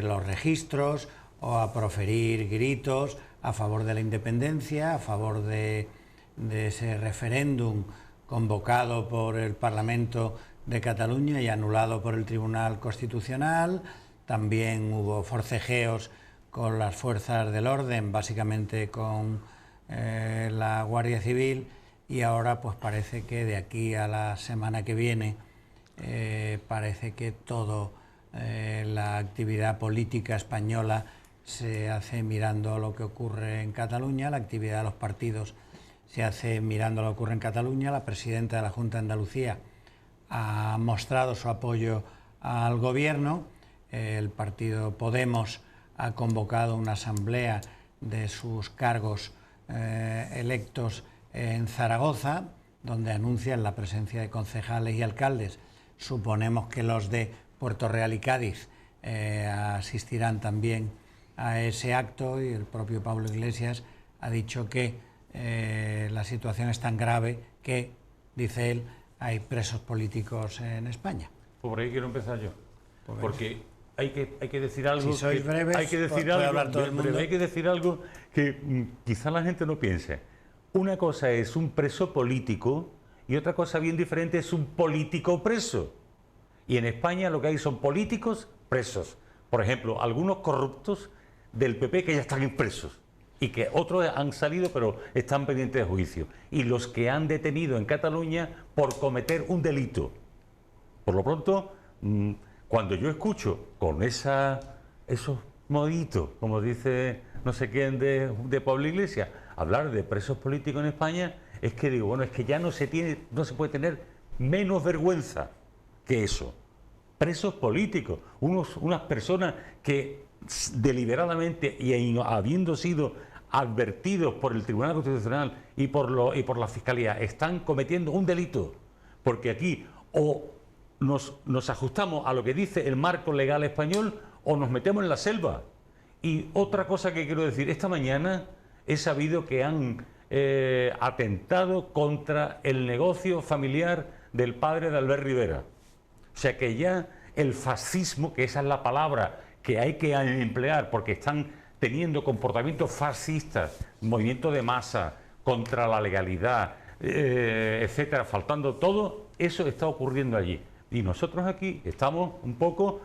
los registros o a proferir gritos a favor de la independencia, a favor de ese referéndum convocado por el Parlamento de Cataluña y anulado por el Tribunal Constitucional. También hubo forcejeos con las fuerzas del orden, básicamente con la Guardia Civil, y ahora pues parece que de aquí a la semana que viene parece que toda la actividad política española se hace mirando lo que ocurre en Cataluña, la actividad de los partidos se hace mirando lo que ocurre en Cataluña. La presidenta de la Junta de Andalucía ha mostrado su apoyo al gobierno. El partido Podemos ha convocado una asamblea de sus cargos electos en Zaragoza, donde anuncian la presencia de concejales y alcaldes. Suponemos que los de Puerto Real y Cádiz asistirán también a ese acto, y el propio Pablo Iglesias ha dicho que la situación es tan grave que, dice él, hay presos políticos en España. Por ahí quiero empezar yo, porque hay que decir algo. Si sois breves, hay que decir puede algo, hablar todo el mundo. hay que decir algo que quizá la gente no piense. Una cosa es un preso político y otra cosa bien diferente es un político preso. Y en España lo que hay son políticos presos. Por ejemplo, algunos corruptos del PP que ya están presos y que otros han salido pero están pendientes de juicio. Y los que han detenido en Cataluña por cometer un delito. Por lo pronto, cuando yo escucho con esos moditos, como dice no sé quién de Pablo Iglesias, hablar de presos políticos en España, es que digo, bueno, es que ya no se puede tener menos vergüenza que eso. Presos políticos, unas personas que deliberadamente y habiendo sido advertidos por el Tribunal Constitucional y por la Fiscalía, están cometiendo un delito, porque aquí o nos ajustamos a lo que dice el marco legal español o nos metemos en la selva. Y otra cosa que quiero decir, esta mañana he sabido que han atentado contra el negocio familiar del padre de Albert Rivera. O sea que ya el fascismo, que esa es la palabra que hay que emplear, porque están teniendo comportamientos fascistas, movimiento de masa, contra la legalidad, etcétera, faltando todo, eso está ocurriendo allí. Y nosotros aquí estamos un poco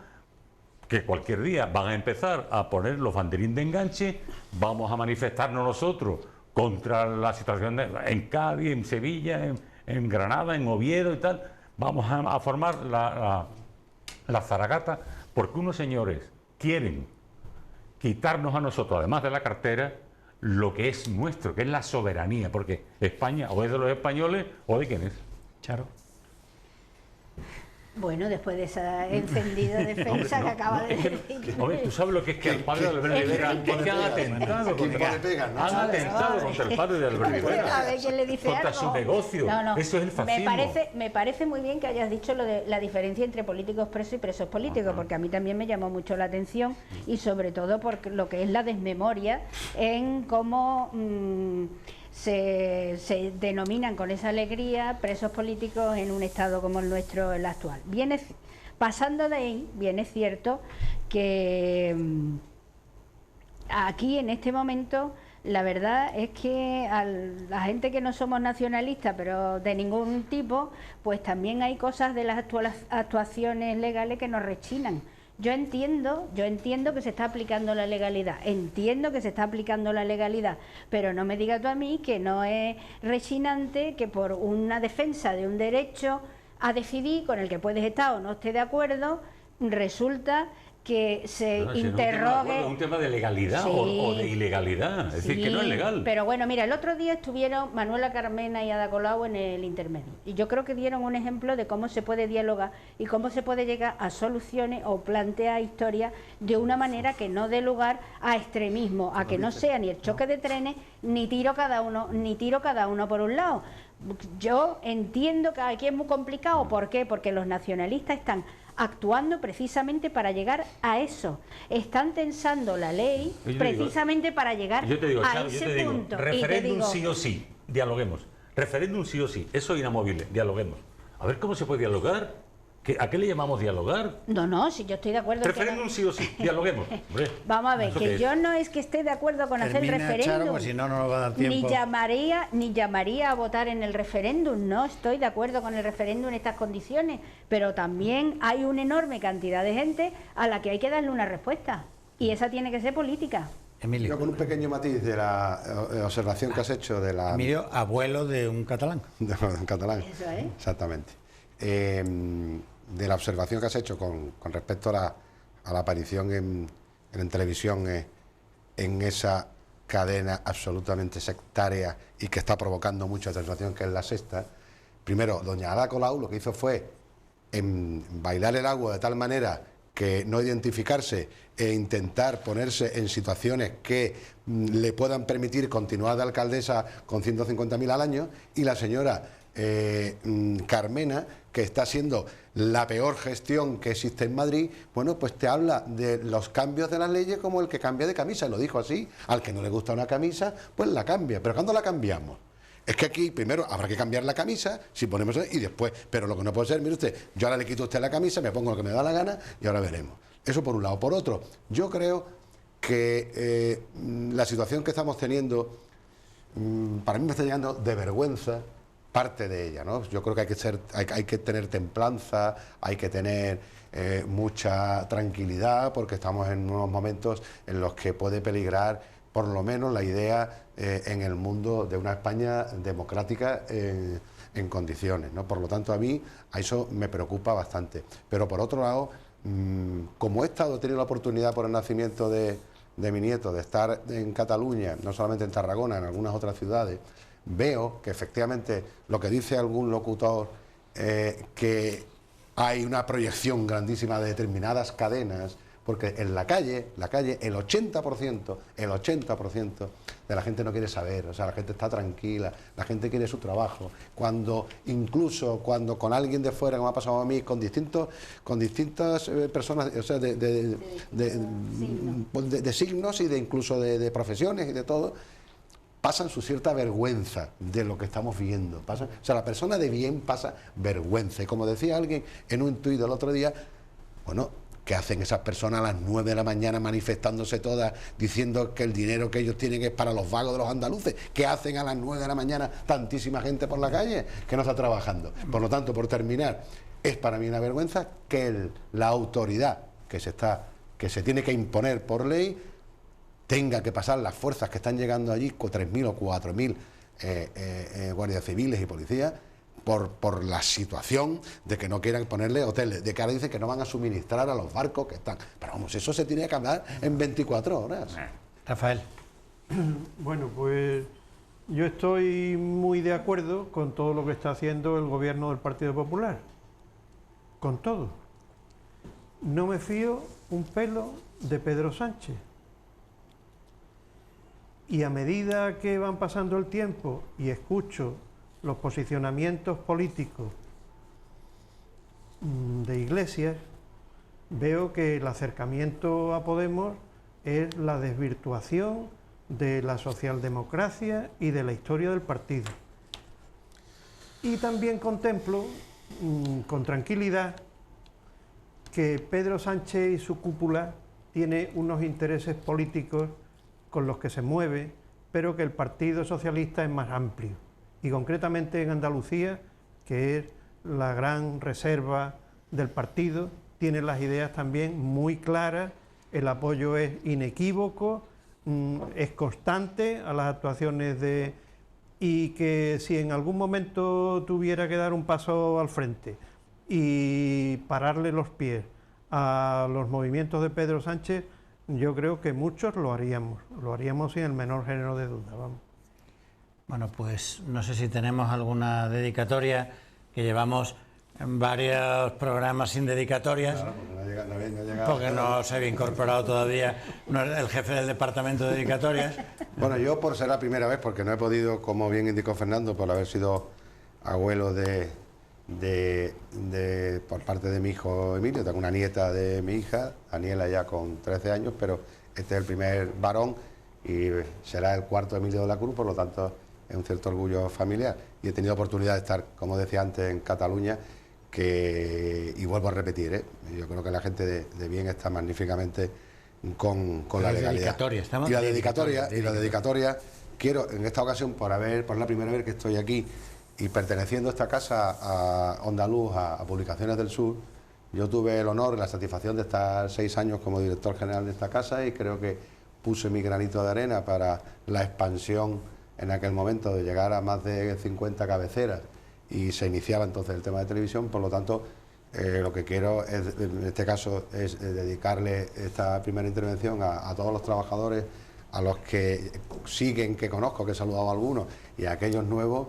que cualquier día van a empezar a poner los banderines de enganche, vamos a manifestarnos nosotros contra la situación en Cádiz, en Sevilla, en Granada, en Oviedo y tal, vamos a formar la zaragata, porque unos señores quieren quitarnos a nosotros, además de la cartera, lo que es nuestro, que es la soberanía, porque España o es de los españoles o de quién es. Charo. Bueno, después de esa encendida defensa que acaba de decir. Hombre, tú sabes lo que es que al padre de Albert Rivera han atentado contra el padre de Albert Rivera. A ver quién le dice contra algo. su negocio. No. Eso es el fascismo. Me parece muy bien que hayas dicho lo de la diferencia entre políticos presos y presos políticos, porque a mí también me llamó mucho la atención, y sobre todo por lo que es la desmemoria en cómo se denominan con esa alegría presos políticos en un estado como el nuestro, el actual. Pasando de ahí, bien es cierto que aquí en este momento la verdad es que a la gente que no somos nacionalistas, pero de ningún tipo, pues también hay cosas de las actuaciones legales que nos rechinan. Yo entiendo que se está aplicando la legalidad, pero no me digas tú a mí que no es rechinante que por una defensa de un derecho a decidir con el que puedes estar o no estés de acuerdo, resulta que se interrogue... Es un tema de legalidad, sí, o de ilegalidad, es decir, que no es legal. Pero bueno, mira, el otro día estuvieron Manuela Carmena y Ada Colau en el intermedio, y yo creo que dieron un ejemplo de cómo se puede dialogar y cómo se puede llegar a soluciones o plantear historias de una manera que no dé lugar a extremismo, a que no sea ni el choque de trenes, ni tiro cada uno por un lado. Yo entiendo que aquí es muy complicado. ¿Por qué? Porque los nacionalistas están actuando precisamente para llegar a eso. Están tensando la ley precisamente para llegar a ese punto. Referéndum sí o sí, dialoguemos. Referéndum sí o sí, eso es inamovible, dialoguemos. A ver cómo se puede dialogar. ¿A qué le llamamos dialogar? No, si yo estoy de acuerdo. Referéndum sí o sí, dialoguemos. Hombre, vamos a ver, que yo no es que esté de acuerdo con hacer el referéndum. Charo, pues si no, no nos va a dar tiempo. Ni llamaría a votar en el referéndum. No estoy de acuerdo con el referéndum en estas condiciones, pero también hay una enorme cantidad de gente a la que hay que darle una respuesta, y esa tiene que ser política. Emilio. Yo con un pequeño matiz de la observación que has hecho de la... Emilio, abuelo de un catalán. De un catalán. Eso es. Exactamente. De la observación que has hecho con respecto a la aparición en televisión en esa cadena absolutamente sectaria y que está provocando mucha sensación, que es La Sexta. Primero, doña Ada Colau lo que hizo fue bailar el agua de tal manera que no identificarse e intentar ponerse en situaciones que le puedan permitir continuar de alcaldesa con 150.000 al año, y la señora Carmena, que está haciendo la peor gestión que existe en Madrid, bueno, pues te habla de los cambios de las leyes como el que cambia de camisa, lo dijo así: al que no le gusta una camisa, pues la cambia. ¿Pero cuándo la cambiamos? Es que aquí primero habrá que cambiar la camisa, si ponemos, y después, pero lo que no puede ser, mire usted, yo ahora le quito a usted la camisa, me pongo lo que me da la gana y ahora veremos. Eso por un lado. Por otro, yo creo que la situación que estamos teniendo, para mí me está llegando de vergüenza parte de ella, ¿no? Yo creo que hay que tener templanza, hay que tener mucha tranquilidad, porque estamos en unos momentos en los que puede peligrar por lo menos la idea en el mundo de una España democrática en condiciones, ¿no? Por lo tanto, a mí a eso me preocupa bastante. Pero por otro lado, como he tenido la oportunidad por el nacimiento de mi nieto de estar en Cataluña, no solamente en Tarragona, en algunas otras ciudades, veo que efectivamente lo que dice algún locutor, que hay una proyección grandísima de determinadas cadenas, porque en la calle, el 80% de la gente no quiere saber, o sea, la gente está tranquila, la gente quiere su trabajo. Incluso cuando con alguien de fuera, como ha pasado a mí, con distintas personas, o sea, de signos y incluso de profesiones y de todo, pasan su cierta vergüenza de lo que estamos viendo. O sea, la persona de bien pasa vergüenza. Y como decía alguien en un tuit del otro día, bueno, ¿qué hacen esas personas a las 9 de la mañana manifestándose todas, diciendo que el dinero que ellos tienen es para los vagos de los andaluces? ¿Qué hacen a las 9 de la mañana tantísima gente por la calle que no está trabajando? Por lo tanto, por terminar, es para mí una vergüenza que la autoridad que se tiene que imponer por ley tenga que pasar las fuerzas que están llegando allí, con 3.000 o 4.000 guardias civiles y policías, por la situación de que no quieran ponerle hoteles, de que ahora dicen que no van a suministrar a los barcos que están. Pero vamos, eso se tiene que hablar en 24 horas. Rafael. Bueno, pues yo estoy muy de acuerdo con todo lo que está haciendo el gobierno del Partido Popular. Con todo. No me fío un pelo de Pedro Sánchez. Y a medida que van pasando el tiempo y escucho los posicionamientos políticos de Iglesias, veo que el acercamiento a Podemos es la desvirtuación de la socialdemocracia y de la historia del partido. Y también contemplo con tranquilidad que Pedro Sánchez y su cúpula tiene unos intereses políticos con los que se mueve, pero que el Partido Socialista es más amplio. Y concretamente en Andalucía, que es la gran reserva del partido, tiene las ideas también muy claras, el apoyo es inequívoco, es constante a las actuaciones y que si en algún momento tuviera que dar un paso al frente y pararle los pies a los movimientos de Pedro Sánchez, yo creo que muchos lo haríamos sin el menor género de duda, vamos. Bueno, pues no sé si tenemos alguna dedicatoria, que llevamos varios programas sin dedicatorias, claro, porque no se había incorporado todavía el jefe del departamento de dedicatorias. Bueno, yo por ser la primera vez, porque no he podido, como bien indicó Fernando, por haber sido abuelo por parte de mi hijo Emilio. Tengo una nieta de mi hija, Daniela, ya con 13 años, pero este es el primer varón y será el cuarto Emilio de la Cruz, por lo tanto es un cierto orgullo familiar. Y he tenido oportunidad de estar, como decía antes, en Cataluña, y vuelvo a repetir, yo creo que la gente de bien está magníficamente con la legalidad. Y la dedicatoria, quiero en esta ocasión, por la primera vez que estoy aquí y perteneciendo a esta casa, a Onda Luz, a Publicaciones del Sur, yo tuve el honor y la satisfacción de estar 6 años como director general de esta casa, y creo que puse mi granito de arena para la expansión en aquel momento de llegar a más de 50 cabeceras, y se iniciaba entonces el tema de televisión. Por lo tanto, lo que quiero en este caso es dedicarle esta primera intervención a todos los trabajadores, a los que siguen, que conozco, que he saludado a algunos, y a aquellos nuevos,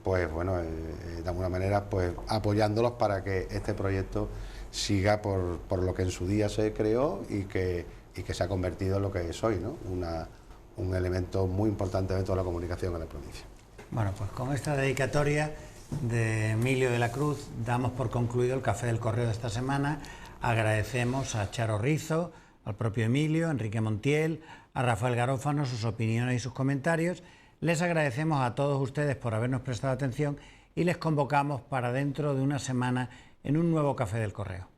pues bueno, de alguna manera pues apoyándolos para que este proyecto siga por lo que en su día se creó y que se ha convertido en lo que es hoy, ¿no? Un elemento muy importante dentro de la comunicación en la provincia. Bueno, pues con esta dedicatoria de Emilio de la Cruz damos por concluido el Café del Correo de esta semana. Agradecemos a Charo Rizo, al propio Emilio, a Enrique Montiel, a Rafael Garófano sus opiniones y sus comentarios. Les agradecemos a todos ustedes por habernos prestado atención y les convocamos para dentro de una semana en un nuevo Café del Correo.